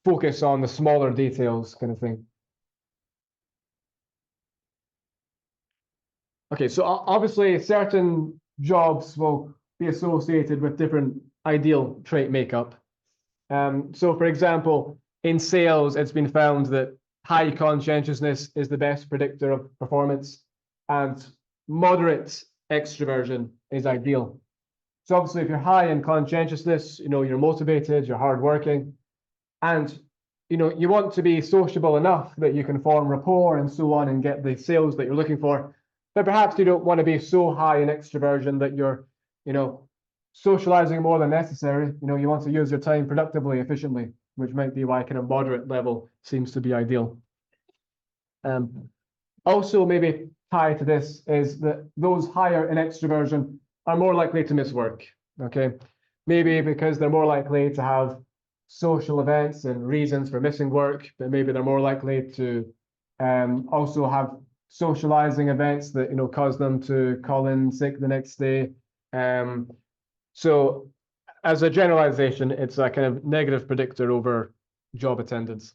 focus on the smaller details kind of thing. Okay, so obviously certain jobs will be associated with different ideal trait makeup. So for example, in sales, it's been found that high conscientiousness is the best predictor of performance, and moderate extroversion is ideal. So obviously, if you're high in conscientiousness, you know, you're motivated, you're hardworking, and you know, you want to be sociable enough that you can form rapport and so on and get the sales that you're looking for. But perhaps you don't want to be so high in extroversion that you're, you know, socializing more than necessary. You know, you want to use your time productively, efficiently, which might be why kind of moderate level seems to be ideal. Also, maybe tied to this is that those higher in extroversion are more likely to miss work. Okay, maybe because they're more likely to have social events and reasons for missing work, but maybe they're more likely to also have socializing events that, you know, cause them to call in sick the next day. So as a generalization, it's a kind of negative predictor over job attendance.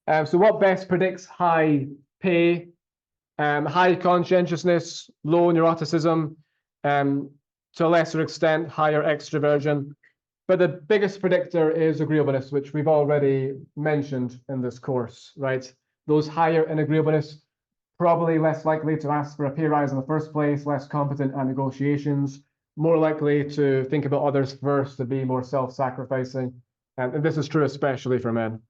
So what best predicts high pay? High conscientiousness, low neuroticism, to a lesser extent, higher extroversion. But the biggest predictor is agreeableness, which we've already mentioned in this course, right? Those higher in agreeableness, probably less likely to ask for a pay rise in the first place, less competent at negotiations, more likely to think about others first, to be more self-sacrificing. And this is true especially for men.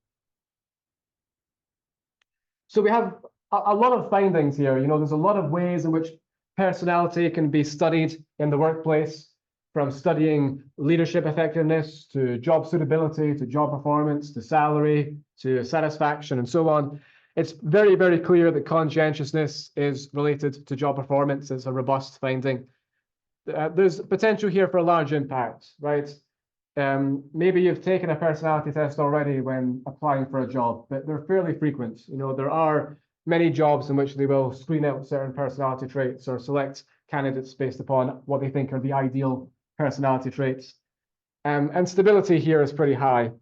So we have a lot of findings here. You know, there's a lot of ways in which personality can be studied in the workplace, from studying leadership effectiveness to job suitability, to job performance, to salary, to satisfaction, and so on. It's very, very clear that conscientiousness is related to job performance. It's a robust finding. There's potential here for a large impact, right? Maybe you've taken a personality test already when applying for a job, but they're fairly frequent. You know, there are many jobs in which they will screen out certain personality traits or select candidates based upon what they think are the ideal personality traits. And stability here is pretty high.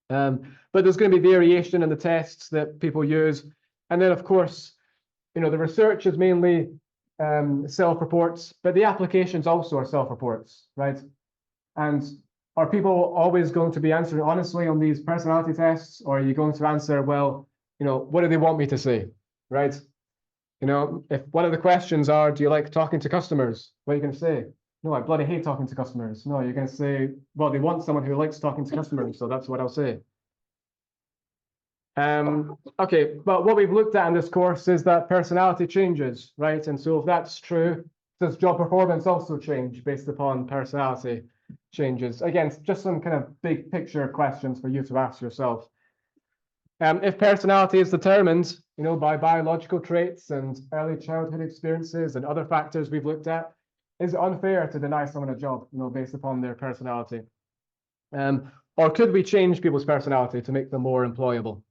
But there's going to be variation in the tests that people use. And then, of course, you know, the research is mainly self-reports, but the applications also are self-reports, right? And are people always going to be answering honestly on these personality tests, or are you going to answer, well, you know, what do they want me to say, right? You know, if one of the questions are, do you like talking to customers? What are you going to say? No, I bloody hate talking to customers. No, you're going to say, well, they want someone who likes talking to customers, so that's what I'll say. Okay, but what we've looked at in this course is that personality changes, right? And so if that's true, does job performance also change based upon personality changes? Again, just some kind of big picture questions for you to ask yourself. If personality is determined, you know, by biological traits and early childhood experiences and other factors we've looked at, is it unfair to deny someone a job, you know, based upon their personality? Or could we change people's personality to make them more employable?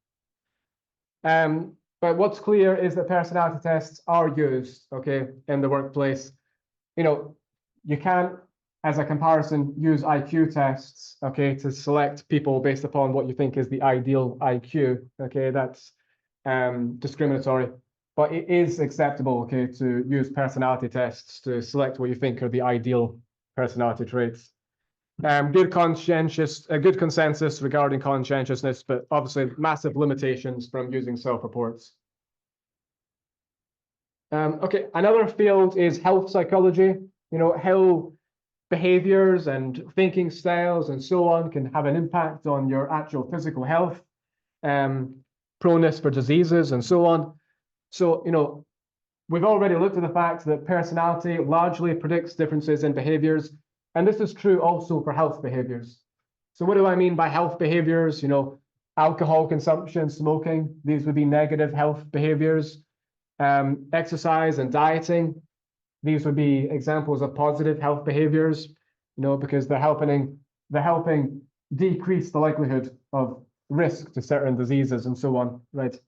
But what's clear is that personality tests are used, okay, in the workplace. You know, you can't, as a comparison, use IQ tests, okay, to select people based upon what you think is the ideal IQ, okay, that's discriminatory. But it is acceptable, okay, to use personality tests to select what you think are the ideal personality traits. Good consensus regarding conscientiousness, but obviously massive limitations from using self-reports. Okay, another field is health psychology. You know, how behaviors and thinking styles and so on can have an impact on your actual physical health, proneness for diseases and so on. So, you know, we've already looked at the fact that personality largely predicts differences in behaviors, and this is true also for health behaviors. So what do I mean by health behaviors? You know, alcohol consumption, smoking, these would be negative health behaviors. Exercise and dieting, these would be examples of positive health behaviors, you know, because they're helping decrease the likelihood of risk to certain diseases and so on, right?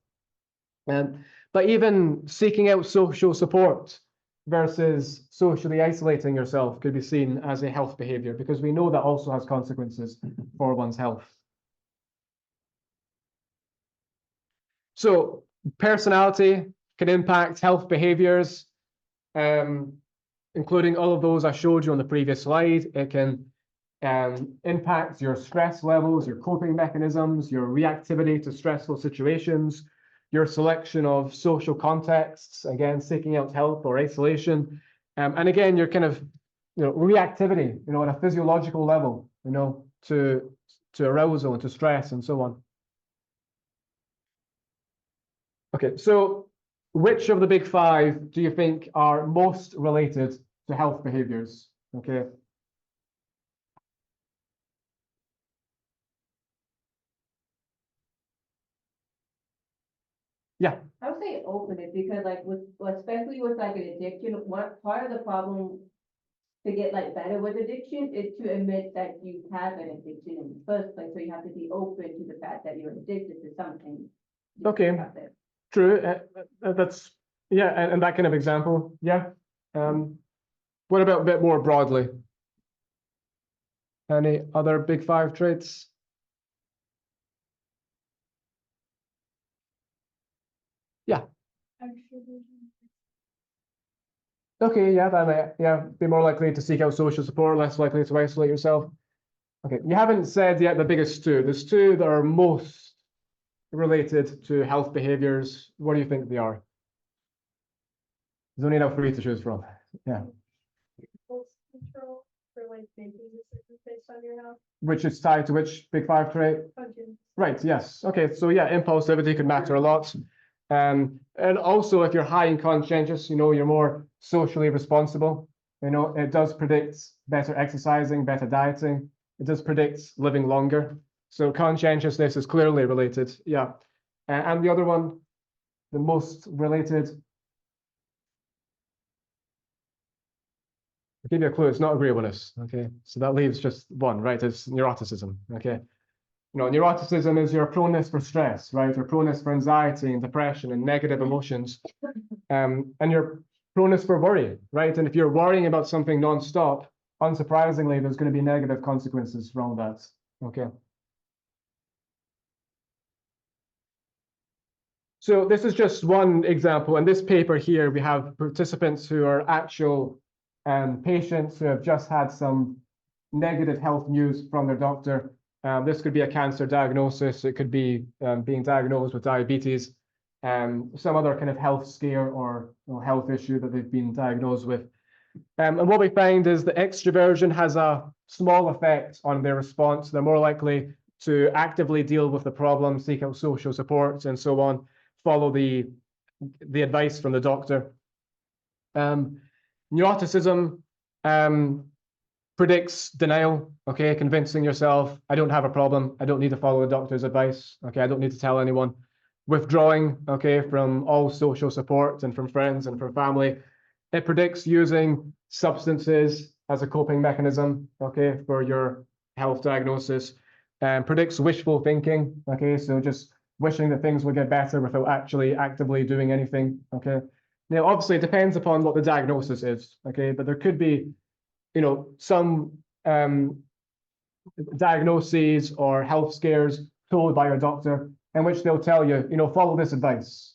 But even seeking out social support versus socially isolating yourself could be seen as a health behavior, because we know that also has consequences for one's health. So personality can impact health behaviors, including all of those I showed you on the previous slide. It can impact your stress levels, your coping mechanisms, your reactivity to stressful situations, your selection of social contexts, again, seeking out help or isolation. And again, your kind of, reactivity, on a physiological level, to arousal and to stress and so on. Okay, so which of the big five do you think are most related to health behaviors? Okay. Yeah. I would say openness, because like especially with like an addiction, one part of the problem to get like better with addiction is to admit that you have an addiction in the first place. So you have to be open to the fact that you're addicted to something. Okay. True. That's, yeah, and that kind of example. Yeah. What about a bit more broadly? Any other big five traits? Yeah. Okay, yeah, that might, be more likely to seek out social support, less likely to isolate yourself. Okay, you haven't said yet the biggest two. There's two that are most related to health behaviors. What do you think they are? There's only enough for you to choose from. Yeah. Control for like making decisions based on your health. Which is tied to which big five trait? Right, yes. Okay, so yeah, impulsivity could matter a lot. And also if you're high and conscientious, you're more socially responsible. It does predict better exercising, better dieting. It does predict living longer. So conscientiousness is clearly related, yeah. And the other one, the most related, I'll give you a clue, it's not agreeableness, okay? So that leaves just one, right? It's neuroticism, okay? Neuroticism is your proneness for stress, right? Your proneness for anxiety and depression and negative emotions, and your proneness for worry, right? And if you're worrying about something nonstop, unsurprisingly, there's going to be negative consequences from that, okay? So this is just one example. In this paper here, we have participants who are actual patients who have just had some negative health news from their doctor. This could be a cancer diagnosis. It could be being diagnosed with diabetes, some other kind of health scare or health issue that they've been diagnosed with. And what we find is that extroversion has a small effect on their response. They're more likely to actively deal with the problem, seek out social support, and so on, follow the advice from the doctor. Neuroticism predicts denial, okay, convincing yourself, I don't have a problem, I don't need to follow the doctor's advice, okay, I don't need to tell anyone. Withdrawing, okay, from all social support and from friends and from family. It predicts using substances as a coping mechanism, okay, for your health diagnosis. Predicts wishful thinking, okay, so just wishing that things will get better without actually actively doing anything, okay. Now, obviously, it depends upon what the diagnosis is, okay, but there could be some diagnoses or health scares told by your doctor in which they'll tell you, follow this advice,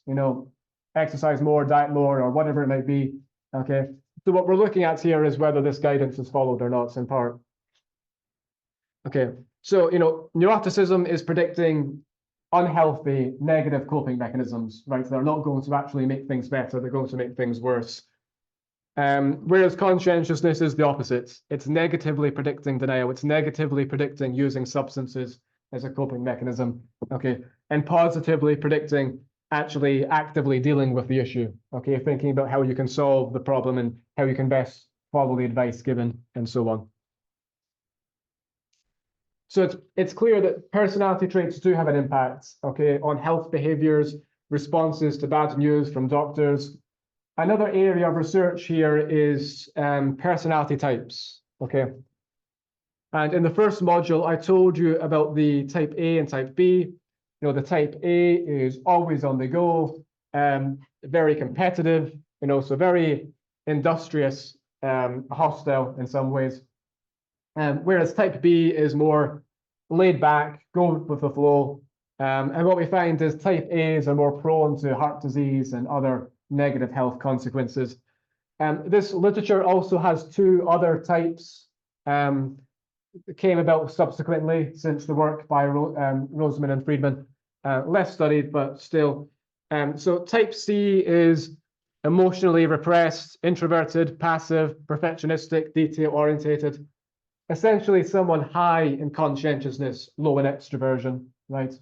exercise more, diet more, or whatever it might be, okay? So what we're looking at here is whether this guidance is followed or not in part. Okay, so, neuroticism is predicting unhealthy, negative coping mechanisms, right? They're not going to actually make things better, they're going to make things worse. Whereas conscientiousness is the opposite. It's negatively predicting denial. It's negatively predicting using substances as a coping mechanism, okay? And positively predicting actually actively dealing with the issue, okay, thinking about how you can solve the problem and how you can best follow the advice given and so on. So it's clear that personality traits do have an impact, okay, on health behaviors, responses to bad news from doctors. Another area of research here is personality types, okay? And in the first module, I told you about the type A and type B. You know, the type A is always on the go, very competitive, you know, so very industrious, hostile in some ways. Whereas type B is more laid back, go with the flow. And what we find is type A's are more prone to heart disease and other negative health consequences. This literature also has two other types came about subsequently since the work by Roseman and Friedman, less studied, but still. So type C is emotionally repressed, introverted, passive, perfectionistic, detail-orientated, essentially someone high in conscientiousness, low in extroversion, right?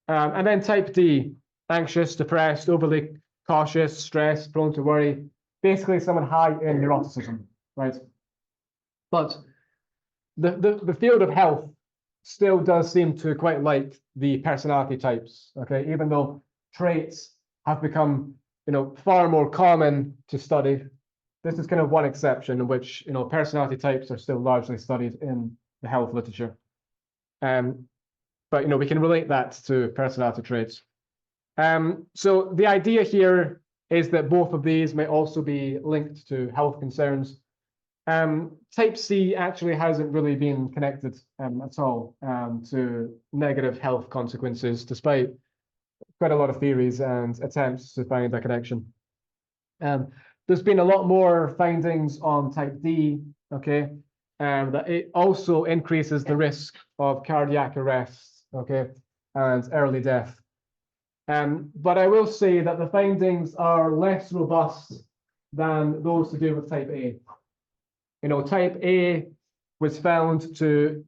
And then type D, anxious, depressed, overly cautious, stressed, prone to worry, basically someone high in neuroticism, right? But the field of health still does seem to quite like the personality types, okay? Even though traits have become, you know, far more common to study, this is kind of one exception in which, you know, personality types are still largely studied in the health literature. But, you know, we can relate that to personality traits. So the idea here is that both of these may also be linked to health concerns. Type C actually hasn't really been connected at all to negative health consequences, despite quite a lot of theories and attempts to find a connection. There's been a lot more findings on type D, okay, that it also increases the risk of cardiac arrest, okay, and early death. But I will say that the findings are less robust than those to do with type A. You know, type A was found to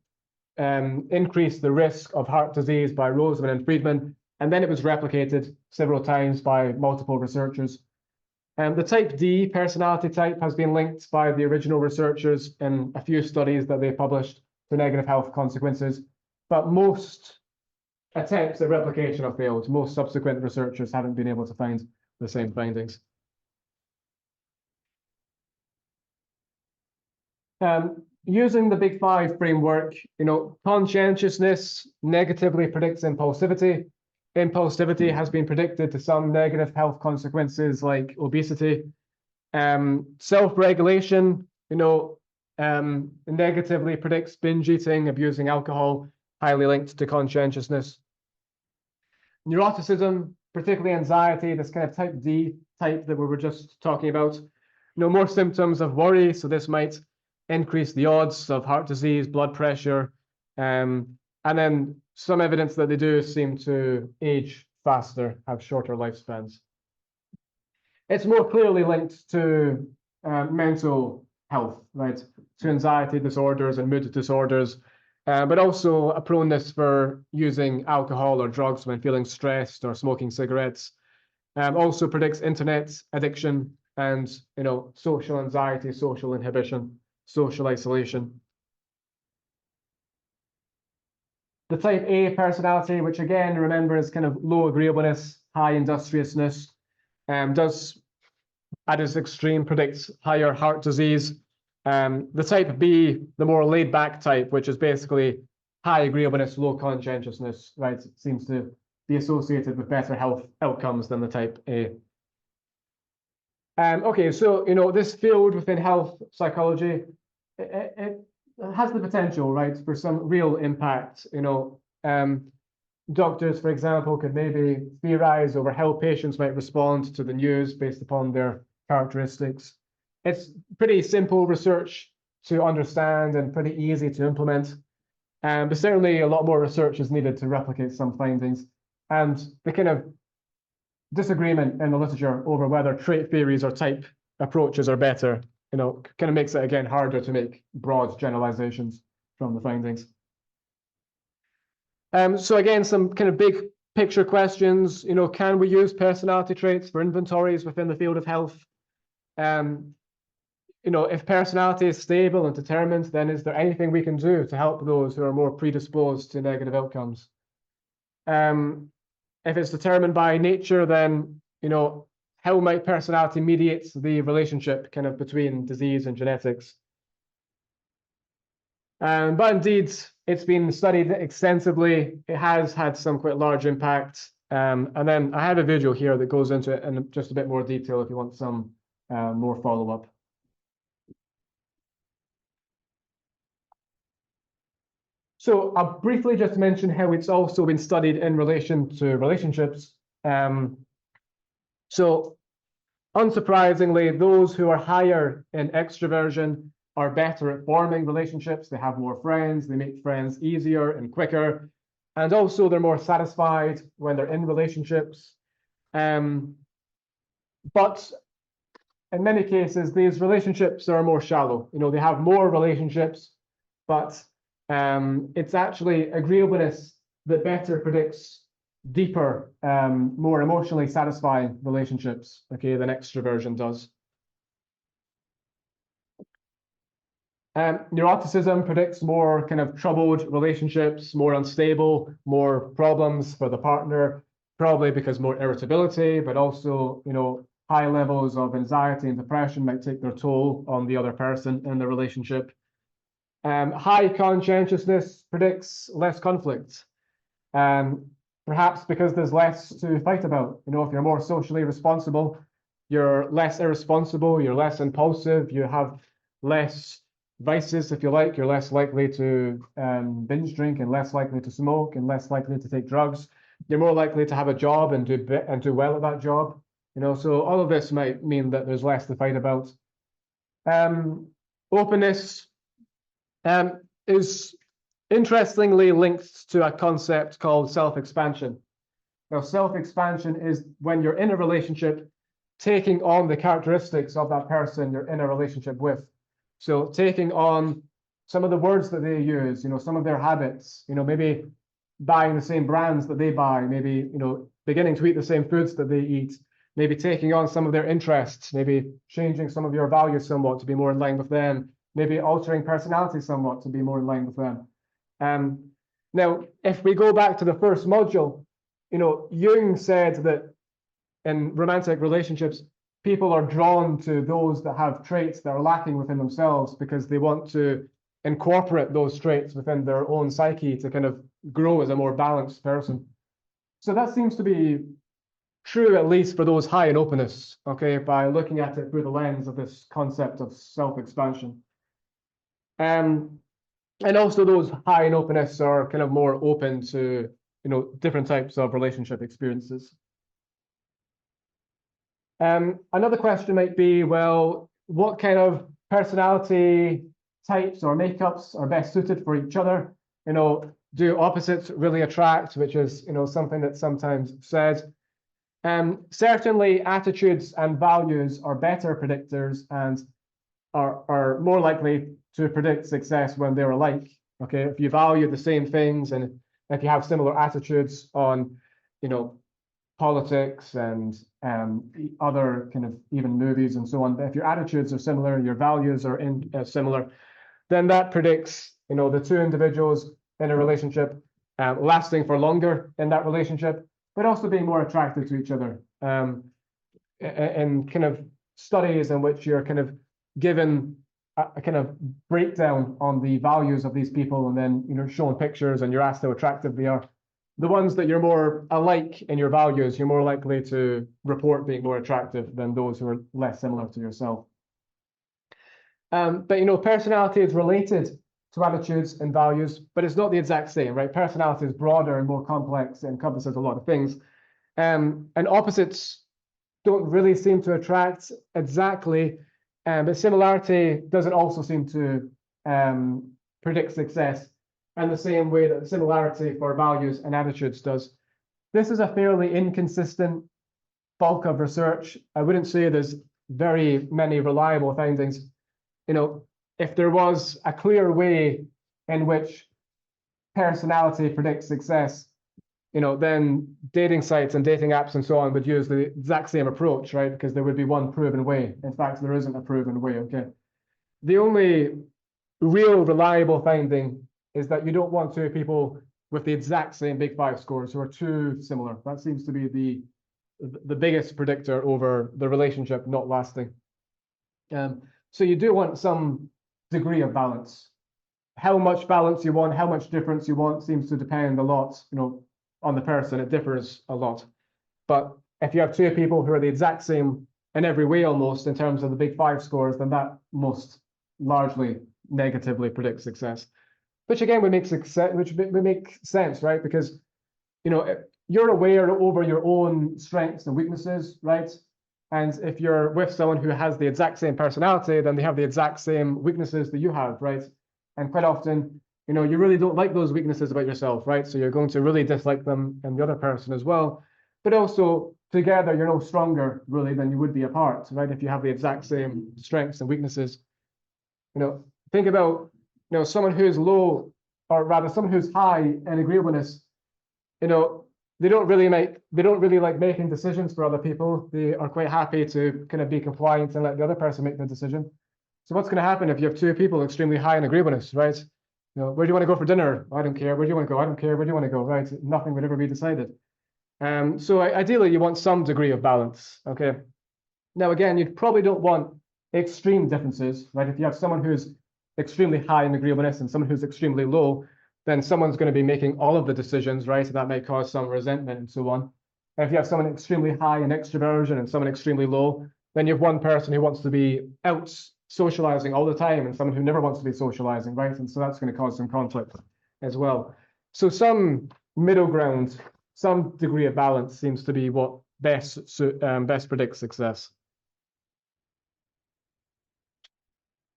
increase the risk of heart disease by Roseman and Friedman, and then it was replicated several times by multiple researchers. The type D personality type has been linked by the original researchers in a few studies that they published to negative health consequences, but most attempts at replication have failed. Most subsequent researchers haven't been able to find the same findings. Using the Big Five framework, you know, conscientiousness negatively predicts impulsivity. Impulsivity has been predicted to some negative health consequences like obesity. Self-regulation, you know, negatively predicts binge eating, abusing alcohol, highly linked to conscientiousness. Neuroticism, particularly anxiety, this kind of type D type that we were just talking about, you know, more symptoms of worry, so this might increase the odds of heart disease, blood pressure, and then some evidence that they do seem to age faster, have shorter lifespans. It's more clearly linked to mental health, right? To anxiety disorders and mood disorders, but also a proneness for using alcohol or drugs when feeling stressed or smoking cigarettes. Also predicts internet addiction and, you know, social anxiety, social inhibition, social isolation. The type A personality, which again, remember, is kind of low agreeableness, high industriousness, does, at its extreme, predicts higher heart disease. The type B, the more laid back type, which is basically high agreeableness, low conscientiousness, right, seems to be associated with better health outcomes than the type A. Okay, so, you know, this field within health psychology, it has the potential, right, for some real impact. You know, doctors, for example, could maybe theorize over how patients might respond to the news based upon their characteristics. It's pretty simple research to understand and pretty easy to implement. But certainly a lot more research is needed to replicate some findings. And the kind of disagreement in the literature over whether trait theories or type approaches are better, you know, kind of makes it, again, harder to make broad generalizations from the findings. So again, some kind of big picture questions, can we use personality traits for inventories within the field of health? If personality is stable and determined, then is there anything we can do to help those who are more predisposed to negative outcomes? If it's determined by nature, then, how might personality mediate the relationship kind of between disease and genetics? But indeed, it's been studied extensively. It has had some quite large impact. And then I have a video here that goes into it in just a bit more detail if you want some more follow-up. So I'll briefly just mention how it's also been studied in relation to relationships. So unsurprisingly, those who are higher in extroversion are better at forming relationships. They have more friends, they make friends easier and quicker. And also they're more satisfied when they're in relationships. But in many cases, these relationships are more shallow. They have more relationships, but it's actually agreeableness that better predicts deeper, more emotionally satisfying relationships, okay, than extroversion does. Neuroticism predicts more kind of troubled relationships, more unstable, more problems for the partner, probably because more irritability, but also, high levels of anxiety and depression might take their toll on the other person in the relationship. High conscientiousness predicts less conflict, perhaps because there's less to fight about. If you're more socially responsible, you're less irresponsible, you're less impulsive, you have less vices, if you like. You're less likely to binge drink and less likely to smoke and less likely to take drugs. You're more likely to have a job and do well at that job. So all of this might mean that there's less to fight about. Openness is interestingly linked to a concept called self-expansion. Now, self-expansion is when you're in a relationship, taking on the characteristics of that person you're in a relationship with. So taking on some of the words that they use, some of their habits, maybe buying the same brands that they buy, maybe, beginning to eat the same foods that they eat, maybe taking on some of their interests, maybe changing some of your values somewhat to be more in line with them, maybe altering personality somewhat to be more in line with them. Now, if we go back to the first module, Jung said that in romantic relationships, people are drawn to those that have traits that are lacking within themselves because they want to incorporate those traits within their own psyche to kind of grow as a more balanced person. So that seems to be true, at least for those high in openness, okay, by looking at it through the lens of this concept of self-expansion. And also those high in openness are kind of more open to, different types of relationship experiences. Another question might be, well, what kind of personality types or makeups are best suited for each other? Do opposites really attract, which is, something that's sometimes said. Certainly attitudes and values are better predictors and are more likely to predict success when they're alike. Okay, if you value the same things and if you have similar attitudes on, politics and other kind of even movies and so on, but if your attitudes are similar, your values are similar, then that predicts, the two individuals in a relationship lasting for longer in that relationship, but also being more attracted to each other. And kind of studies in which you're kind of given a kind of breakdown on the values of these people and then, shown pictures and you're asked how attractive they are. The ones that you're more alike in your values, you're more likely to report being more attractive than those who are less similar to yourself. But, personality is related to attitudes and values, but it's not the exact same, right? Personality is broader and more complex. It encompasses a lot of things. And opposites don't really seem to attract exactly, but similarity doesn't also seem to predict success in the same way that similarity for values and attitudes does. This is a fairly inconsistent bulk of research. I wouldn't say there's very many reliable findings. If there was a clear way in which personality predicts success, then dating sites and dating apps and so on would use the exact same approach, right? Because there would be one proven way. In fact, there isn't a proven way, okay? The only real reliable finding is that you don't want two people with the exact same big five scores who are too similar. That seems to be the biggest predictor over the relationship not lasting. So you do want some degree of balance. How much balance you want, how much difference you want seems to depend a lot, on the person. It differs a lot. But if you have two people who are the exact same in every way almost in terms of the big five scores, then that most largely negatively predicts success. Which again would make sense, right? Because you're aware over your own strengths and weaknesses, right? And if you're with someone who has the exact same personality, then they have the exact same weaknesses that you have, right? And quite often, you really don't like those weaknesses about yourself, right? So you're going to really dislike them in the other person as well. But also together, you're no stronger really than you would be apart, right? If you have the exact same strengths and weaknesses. Think about someone who's low, or rather someone who's high in agreeableness. They don't really like making decisions for other people. They are quite happy to kind of be compliant and let the other person make the decision. So what's going to happen if you have two people extremely high in agreeableness, right? Where do you want to go for dinner? I don't care. Where do you want to go? I don't care. Where do you want to go? Right? Nothing would ever be decided. So ideally, you want some degree of balance. Okay. Now, again, you probably don't want extreme differences, right? If you have someone who's extremely high in agreeableness and someone who's extremely low, then someone's going to be making all of the decisions, right? So that may cause some resentment and so on. And if you have someone extremely high in extroversion and someone extremely low, then you have one person who wants to be out socializing all the time and someone who never wants to be socializing, right? And so that's going to cause some conflict as well. So some middle ground, some degree of balance seems to be what best predicts success.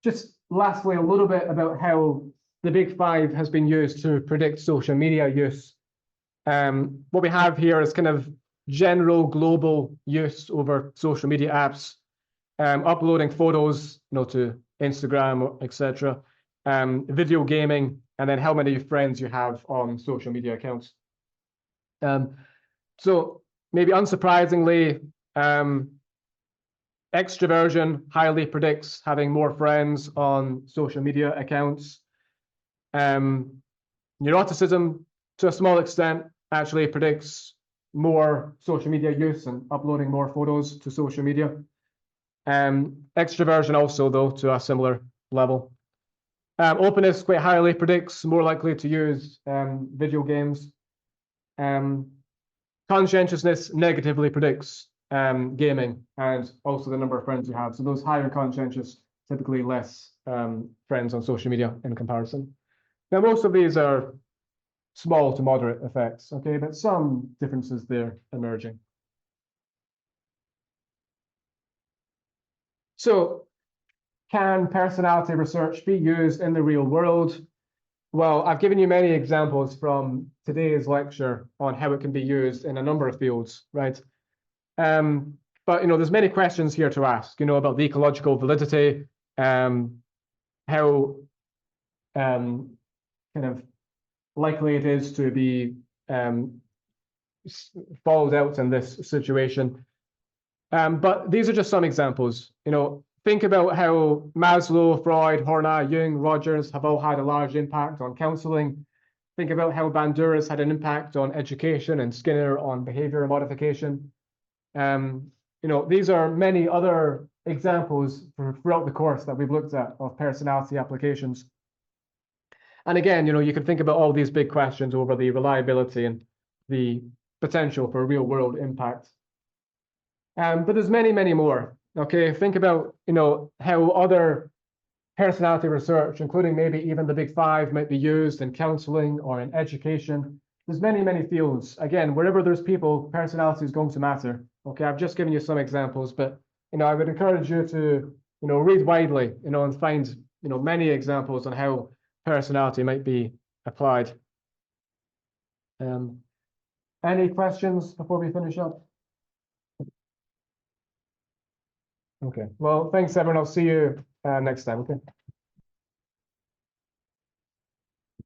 Just lastly, a little bit about how the Big Five has been used to predict social media use. What we have here is kind of general global use over social media apps, uploading photos, to Instagram, etc., video gaming, and then how many friends you have on social media accounts. So maybe unsurprisingly, extroversion highly predicts having more friends on social media accounts. Neuroticism, to a small extent, actually predicts more social media use and uploading more photos to social media. Extroversion also, though, to a similar level. Openness quite highly predicts more likely to use video games. Conscientiousness negatively predicts gaming and also the number of friends you have. So those higher conscientious, typically less friends on social media in comparison. Now, most of these are small to moderate effects, okay, but some differences there emerging. So, can personality research be used in the real world? Well, I've given you many examples from today's lecture on how it can be used in a number of fields, right? But there's many questions here to ask, about the ecological validity, how kind of likely it is to be followed out in this situation. But these are just some examples. Think about how Maslow, Freud, Horner, Jung, Rogers have all had a large impact on counseling. Think about how Bandura's had an impact on education and Skinner on behavior modification. These are many other examples throughout the course that we've looked at of personality applications. And again, you can think about all these big questions over the reliability and the potential for real world impact. But there's many, many more. Okay, think about, how other personality research, including maybe even the Big Five, might be used in counseling or in education. There's many, many fields. Again, wherever there's people, personality is going to matter. Okay, I've just given you some examples, but, I would encourage you to, read widely, and find, many examples on how personality might be applied. Any questions before we finish up? Okay, well, thanks everyone. I'll see you next time, okay?